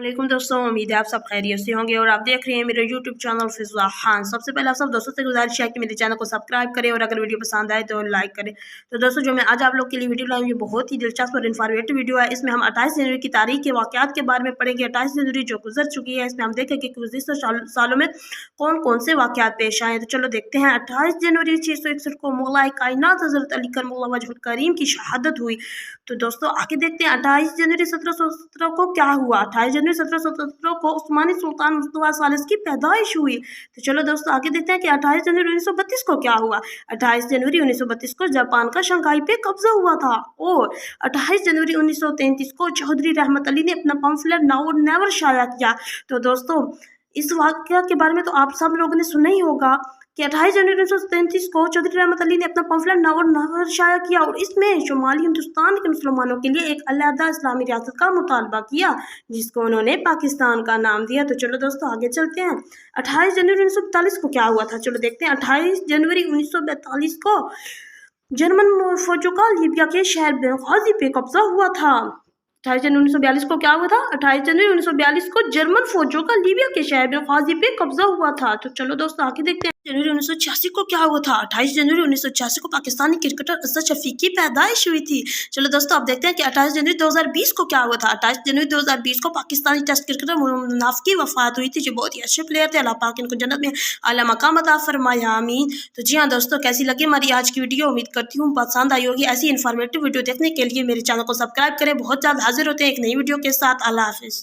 वालेकुम दोस्तों, उम्मीद है आप सब खैरियत से होंगे और आप देख रहे हैं मेरे यूट्यूब चैनल फिज़ा खान। सबसे पहले आप सब दोस्तों से गुजारिश है कि मेरे चैनल को सब्सक्राइब करें और अगर वीडियो पसंद आए तो लाइक करें। तो दोस्तों जो मैं आज आप लोग के लिए वीडियो लाई हूँ, ये बहुत ही दिलचस्प और इन्फॉर्मेटिव वीडियो है। इसमें हम 28 जनवरी की तारीख के वाक़यात के बारे में पढ़ेंगे। 28 जनवरी जो गुजर चुकी है, इसमें हम देखेंगे कि गुज़िश्ता सालों में कौन कौन से वाक़यात पेश आए। तो चलो देखते हैं। 28 जनवरी 661 को मौलाए कायनात हज़रत अली करमुल्लाह वजहुल करीम की शहादत हुई। तो दोस्तों आगे देखते हैं 28 जनवरी 1717 को क्या हुआ। 28 जनवरी 1717 को उस्मानी सुल्तान मुस्तफा सालिस की पैदाइश हुई। तो चलो दोस्तों आगे देखते हैं कि 28 जनवरी 1932 को क्या हुआ। 28 जनवरी 1932 को जापान का शंघाई पे कब्जा हुआ था। और 28 जनवरी 1933 को चौधरी रहमत अली ने अपना पम्फलेट नाउ और नेवर शाया किया। तो दोस्तों इस वाक़या के बारे में तो आप सब लोगों ने सुना ही होगा कि 28 जनवरी 1933 को चौधरी रहमत अली ने अपना पम्फलेट नाउ और नेवर शाया किया और इसमें शुमाली हिंदुस्तान के मुसलमानों के लिए एक अलहदा इस्लामी रियासत का मुतालबा किया, जिसको उन्होंने पाकिस्तान का नाम दिया। तो चलो दोस्तों आगे चलते हैं। 28 जनवरी 1942 को क्या हुआ था, चलो देखते हैं। 28 जनवरी 1942 को जर्मन फौजों का लीबिया के शहर बेंगाजी पे कब्जा हुआ था। 28 जनवरी 1942 को क्या हुआ था। 28 जनवरी 1942 को जर्मन फौजों का लीबिया के शहर बेंगाजी पे कब्जा हुआ था। तो चलो दोस्तों आगे देखते हैं। जनवरी 1986 को क्या हुआ था। 28 जनवरी 1986 को पाकिस्तानी क्रिकेटर असद शफीक की पैदाइश हुई थी। चलो दोस्तों अब देखते हैं कि 28 जनवरी 2020 को क्या हुआ था। 28 जनवरी 2020 को पाकिस्तानी टेस्ट क्रिकेटर मोहम्मद नाफ की वफात हुई थी, जो बहुत ही अच्छे प्लेयर थे। अल्लाह पाक इनको जन्नत में आला मकाम अता फरमाए, आमीन। तो जी हाँ दोस्तों, कैसी लगी हमारी आज की वीडियो, उम्मीद करती हूँ पसंद आई होगी। ऐसी इन्फॉर्मेटिव वीडियो देखने के लिए मेरे चैनल को सब्सक्राइब करें। बहुत जल्द हाजिर होते हैं एक नई वीडियो के साथ। अल्लाह हाफिज़।